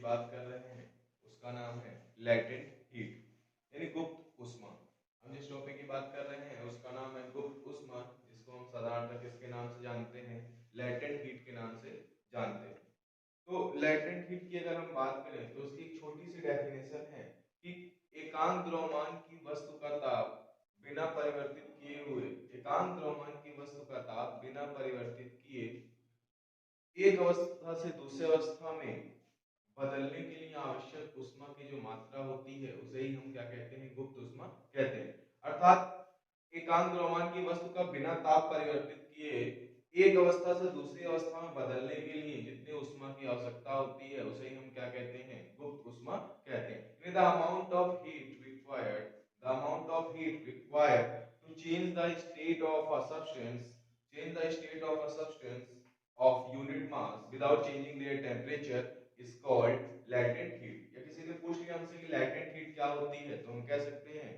बात कर रहे हैं उसका नाम है लैटेंट हीट यानी गुप्त ऊष्मा। हम जिस टॉपिक की बात कर रहे हैं उसका नाम है गुप्त ऊष्मा, जिसको हम साधारणतः किसके नाम से जानते हैं, लैटेंट हीट के नाम से जानते हैं। तो लैटेंट हीट की अगर हम बात करें तो उसकी एक छोटी सी डेफिनेशन है कि एकांक द्रव्यमान की वस्तु का ताप बिना परिवर्तित किए हुए, एकांक द्रव्यमान की वस्तु का ताप बिना परिवर्तित किए एक अवस्था से दूसरे अवस्था में बदलने के लिए आवश्यक ऊष्मा की जो मात्रा होती है उसे ही हम क्या कहते हैं, गुप्त ऊष्मा कहते हैं। अर्थात एकांक द्रव्यमान की वस्तु का बिना ताप परिवर्तित किए एक अवस्था से दूसरी अवस्था में बदलने के लिए जितने ऊष्मा की आवश्यकता होती है उसे ही हम क्या कहते हैं, गुप्त ऊष्मा कहते हैं। The amount of heat required, the amount of heat required to change the state of a substance, change the state of a substance of unit mass without changing their temperature is called latent heat। या किसी ने पूछ लिया हमसे कि latent heat क्या होती है तो हम कह सकते हैं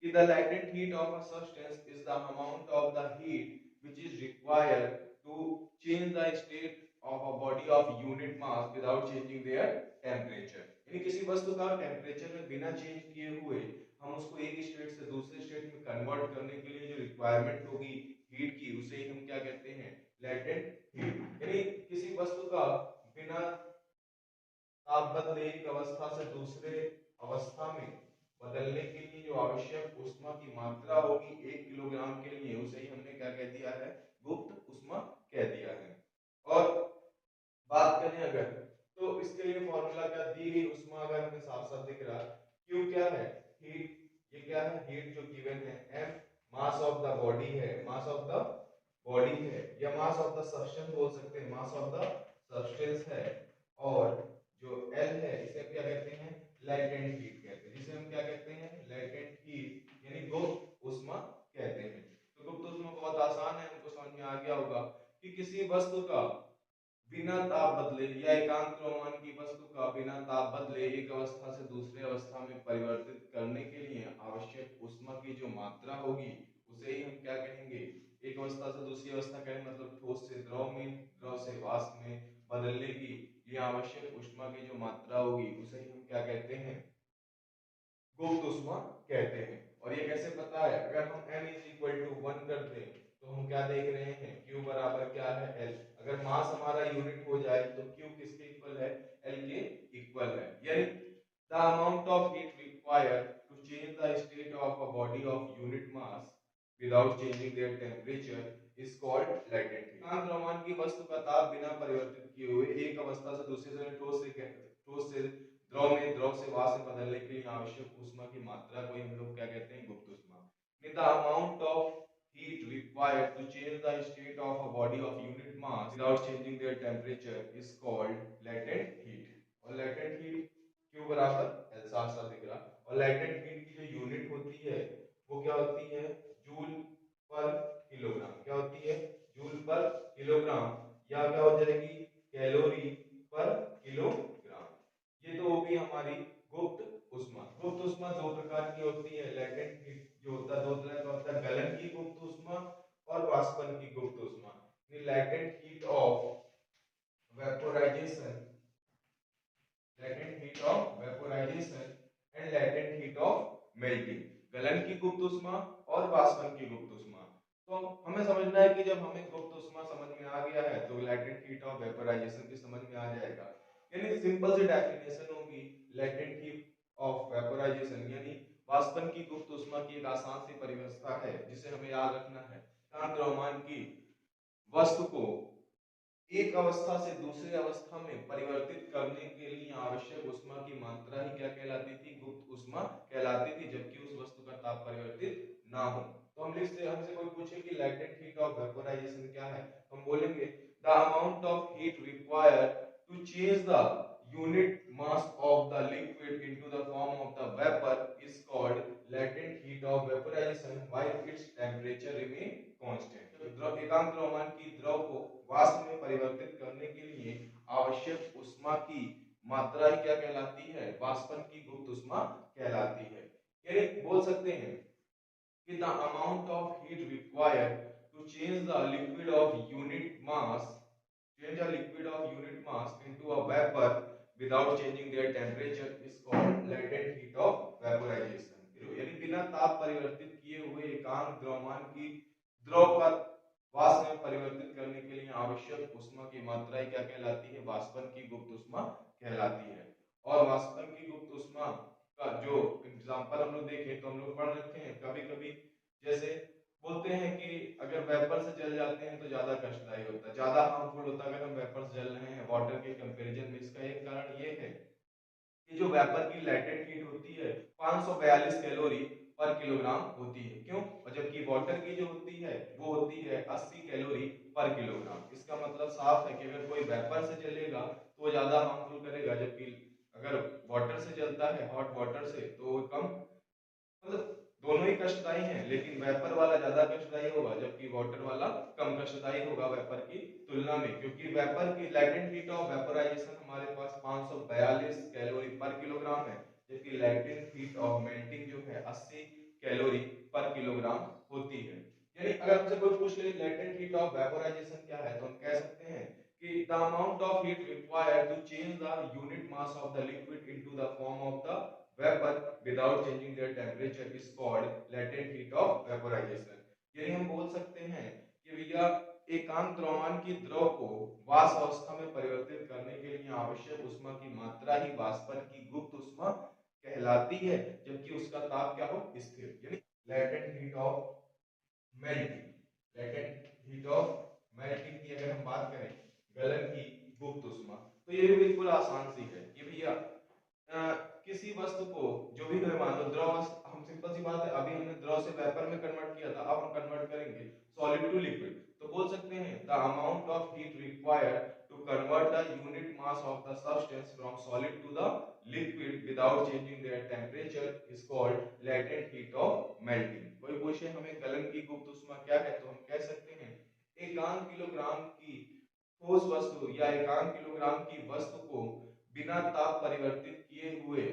कि the latent heat of a substance is the amount of the heat which is required to change the state of a body of unit mass without changing their temperature। यानी किसी वस्तु का टेम्परेचर में बिना चेंज किए हुए हम उसको एक स्टेट से दूसरे स्टेट में कन्वर्ट करने के लिए जो रिक्वायरमेंट होगी हीट की उसे ही हम क्या कहते हैं, लैटेंट हीट। यानी किसी वस्तु का बिना ताप बदले एक अवस्था से दूसरे अवस्था में बदलने के लिए जो आवश्यक ऊष्मा की मात्रा होगी 1 किलोग्राम के लिए उसे ही हमने क्या कह दिया है, गुप्त ऊष्मा कह दिया है। और बात करें अगर तो इसके लिए फॉर्मूला क्या, दी गई ऊष्मा अगर हमें साफ साफ दिख रहा, क्यू क्या है, हीट, ये क्या है, हीट जो गिवन है, M mass of the body है, मास ऑफ द बॉडी है, या मास ऑफ द सब्सटेंस बोल सकते हैं, मास ऑफ द सब्सटेंस है, और जो एल है इसे क्या कहते हैं, लैटेंट हीट कहते हैं, जिसे हम क्या कहते हैं, लैटेंट हीट यानी गुप्त ऊष्मा कहते हैं। तो गुप्त ऊष्मा बहुत आसान है, हमको समझ में आ गया होगा कि किसी वस्तु का बिना ताप बदले या एकांक द्रव्यमान की वस्तु का बिना ताप बदले एक अवस्था से दूसरे अवस्था में परिवर्तित करने के लिए आवश्यक ऊष्मा की जो मात्रा होगी उसे ही हम क्या कहेंगे, एक अवस्था से दूसरी अवस्था का मतलब ठोस से द्रव में, द्रव से वाष्प में बदलने की लिए आवश्यक ऊष्मा की जो मात्रा होगी उसे ही हम क्या कहते हैं, गुप्त ऊष्मा कहते हैं। और ये कैसे पता है, अगर हम m = 1 कर दें तो हम क्या देख रहे हैं, q बराबर क्या है, l। अगर मास हमारा यूनिट हो जाए तो q किसके इक्वल है, l के इक्वल है। यानी the amount of heat required to change the state of a body of unit mass without changing their temperature is called latent heat. द्रव्यमान की वस्तु का ताप बिना परिवर्तित किए हुए एक अवस्था से दूसरे से ठोस से द्रव में, द्रव से वाष्प में बदलने के लिए आवश्यक ऊष्मा की मात्रा को हम लोग क्या कहते हैं, गुप्त ऊष्मा। The amount of heat required to change the state of a body of unit mass without changing their temperature is called latent heat। और latent heat Q बराबर L, साफ साफ दिख रहा। और latent heat की जो यूनिट होती है वो क्या होती है, जूल पर किलोग्राम। क्या होती है, जूल पर किलोग्राम, या क्या हो जाएगी, कैलोरी पर किलोग्राम। ये तो होगी हमारी गुप्त ऊष्मा। गुप्त ऊष्मा दो प्रकार की होती है, लेटेंट हीट जो होता है दो तरह का होता है, गलन की गुप्त ऊष्मा और वाष्पन की गुप्त ऊष्मा। Latent heat of vaporisation, latent heat of vaporisation and latent heat of melting. गलन की गुप्त ऊष्मा और वाष्पन की गुप्त ऊष्मा। तो हमें समझना है कि जब हमें गुप्त ऊष्मा समझ में आ गया है तो लेटेंट हीट ऑफ वेपोराइजेशन भी समझ में आ जाएगा। यानी सिंपल सी डेफिनेशन होगी लेटेंट हीट ऑफ वेपोराइजेशन यानी वाष्पन की गुप्त ऊष्मा की एक आसान सी परिभाषा है जिसे हमें याद रखना है, एकांक द्रव्यमान की वस्तु को एक अवस्था से दूसरी अवस्था में परिवर्तित करने के लिए आवश्यक ऊष्मा की मात्रा ही क्या कहलाती थी, गुप्त ऊष्मा कहलाती थी, जबकि उस वस्तु का ताप परिवर्तित ना हो। तो हम लिखते हैं, हमसे कोई पूछे कि लेटेंट हीट ऑफ वेपोराइजेशन क्या है, तो हम बोलेंगे the amount of heat required to change the unit mass of the liquid into the form of the vapor is called latent heat of vaporization while its temperature remain constant। द्रव, एकांक द्रव्यमान की द्रव को वाष्प में परिवर्तित करने के लिए आवश्यक ऊष्मा की मात्रा ही क्या कहलाती है, वाष्पन की गुप्त ऊष्मा कहलाती है। यानी बोल सकते हैं कि the amount of heat required to change the liquid of unit mass into a vapor without changing their temperature is called latent heat of vaporization. यानी बिना ताप परिवर्तित किए हुए एकांक द्रव्यमान की द्रव का वाष्प में परिवर्तित करने के लिए आवश्यक ऊष्मा की मात्रा क्या कहलाती है? वाष्पन की गुप्त ऊष्मा कहलाती है। और वाष्पन की गुप्त ऊष्मा का जो एग्जांपल हम लोग देखें तो हम लोग पढ़ रखे हैं कभी कभी, जैसे बोलते हैं कि अगर वेपर से जल जाते हैं तो ज्यादा कष्टदायी होता है, ज्यादा हार्मफुल होता है अगर हम वेपर से जल रहे हैं वाटर के कंपैरिजन में। इसका एक कारण ये है कि जो वेपर की लैटेंट हीट होती है 542 कैलोरी पर किलोग्राम होती है। क्यों? और जबकि वाटर की जो होती है वो होती है 80 कैलोरी पर किलोग्राम। इसका मतलब साफ है कि अगर कोई वेपर से जलेगा तो वो ज्यादा हार्मफुल करेगा, जबकि अगर वाटर से जलता है हॉट वाटर से तो वो कम, मतलब दोनों ही कष्टदायी हैं, लेकिन वेपर वाला ज्यादा कष्टदायी होगा जबकि वाटर वाला कम कष्टदायी होगा वेपर की तुलना में, क्योंकि वेपर की लैटेंट हीट ऑफ वेपराइजेशन हमारे पास 542 कैलोरी पर किलोग्राम है, जबकि लैटेंट हीट ऑफ मेल्टिंग जो है 80 कैलोरी पर किलोग्राम होती है। यानी अगर हमसे कोई पूछ ले लैटेंट हीट ऑफ वेपराइजेशन क्या है तो हम कह सकते हैं कि the amount of heat required to change the unit mass of the liquid into the form of the vapour without changing their temperature is called latent heat of vaporization। यानी हम बोल सकते हैं कि भैया एकांक द्रव्यमान की द्रव को वाष्प अवस्था में परिवर्तित करने के लिए आवश्यक ऊष्मा की मात्रा ही वाष्पन की गुप्त ऊष्मा कहलाती है, जबकि उसका ताप क्या हो? स्थिर। यानी latent heat of melting, latent heat of melting की अगर हम बात करें गलन की गुप्त ऊष्मा, तो ये भी बिल्कुल आसान सी है कि भैया किसी वस्तु को जो भी मान लो द्रव, हम सिंपल सी बात है अभी हमने द्रव से वेपर में कन्वर्ट किया था, अब हम कन्वर्ट करेंगे सॉलिड टू लिक्विड, तो बोल सकते हैं the amount of heat required to convert the unit mass of the substance from solid to the liquid without changing their temperature is called latent heat of melting. कोई पूछे हमें गलन की गुप्त ऊष्मा क्या है तो हम कह सकते हैं एकांक किलोग्राम की ठोस वस्तु या एकांक किलोग्राम की वस्तु को बिना ताप परिवर्तित किए हुए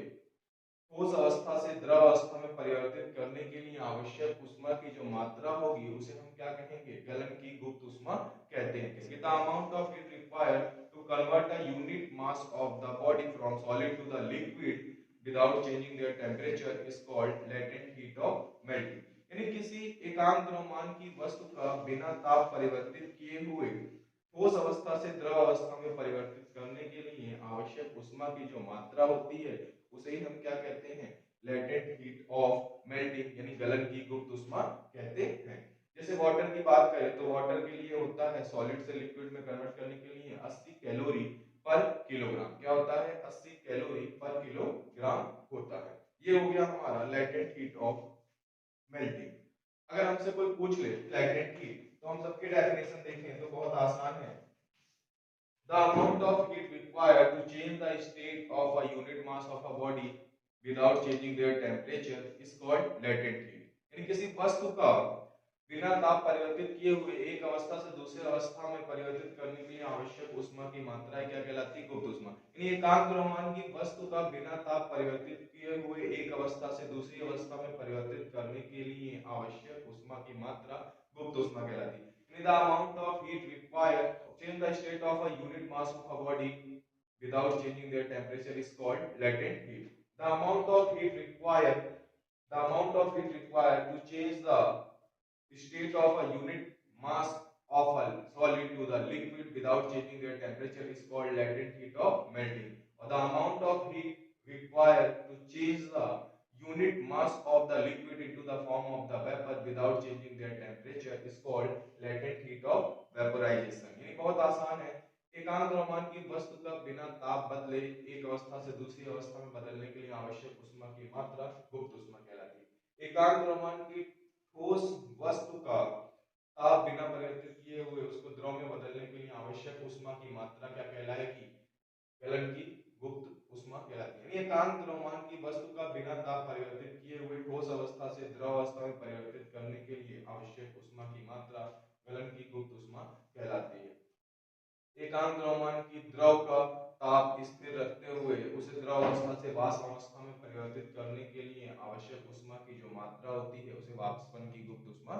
ठोस अवस्था से द्रव अवस्था में परिवर्तित करने के लिए आवश्यक ऊष्मा की जो मात्रा होगी उसे हम क्या कहेंगे? गलन की गुप्त ऊष्मा कहते हैं। किसकी? The amount of heat required to convert the unit mass of the body from solid to the liquid without changing their temperature is called latent heat of melting. यानी किसी एकांक द्रव्यमान की वस्तु का बिना ताप परिवर्तित किए हुए ठोस अवस्था से द्रव अवस्था में परिवर्तित करने के लिए आवश्यक ऊष्मा की जो मात्रा होती है उसे ही हम क्या कहते हैं? लेटेंट हीट ऑफ मेल्टिंग यानी गलन की गुप्त ऊष्मा कहते हैं। जैसे वाटर की बात करें तो वाटर के लिए होता है सॉलिड से लिक्विड में कन्वर्ट करने के लिए 80 कैलोरी पर किलोग्राम। क्या होता है? 80 कैलोरी पर किलोग्राम होता है। ये हो गया हमारा लेटेंट हीट ऑफ मेल्टिंग। अगर हमसे कोई पूछ ले लेटेंट हीट तो हम सबकी डेफिनेशन देखें तो बहुत आसान है। The amount of heat required to change the state of a unit mass of a body without changing their temperature is called latent heat। यानी किसी वस्तु का बिना ताप परिवर्तित किए हुए एक अवस्था से दूसरी अवस्था में परिवर्तित करने के लिए आवश्यक ऊष्मा की मात्रा क्या कहलाती है? गुप्त ऊष्मा। यानी एकांक द्रव्यमान की वस्तु का बिना ताप परिवर्तित किए हुए एक अवस्था से दूसरी अवस्था में परिवर्तित करने के लिए आवश्यक ऊष्मा की मात्रा गुप्त ऊष्मा कहलाती है। The amount of heat required to change the state of a unit mass of a body without changing their temperature is called latent heat। The amount of heat required, the amount of heat required to change the state of a unit mass of a solid to the liquid without changing their temperature is called latent heat of melting। Or the amount of heat required to change the unit mass of the liquid into the form of the vapor without changing their temperature is called latent heat of vaporization। यानी बहुत आसान है, एकांक द्रव्यमान की वस्तु का बिना ताप बदले एक अवस्था से दूसरी अवस्था में बदलने के लिए आवश्यक ऊष्मा की मात्रा गुप्त ऊष्मा कहलाती है। एकांक द्रव्यमान की ठोस वस्तु का ताप बिना परिवर्तित किए हुए उसको द्रव में बदलने के लिए आवश्यक ऊष्मा की मात्रा क्या कहलाएगी? गलन की गुप्त ऊष्मा कहलाती है। यानी एकांक द्रव्यमान की वस्तु का बिना ताप परिवर्तित किए हुए ठोस अवस्था से द्रव अवस्था में परिवर्तित करने के लिए आवश्यक ऊष्मा की मात्रा गलन की गुप्त ऊष्मा कहलाती है। एकांक द्रव्यमान की द्रव का ताप स्थिर रखते हुए उसे द्रव अवस्था से वाष्प अवस्था में परिवर्तित करने के लिए आवश्यक ऊष्मा की जो मात्रा होती है उसे वाष्पन की गुप्त ऊष्मा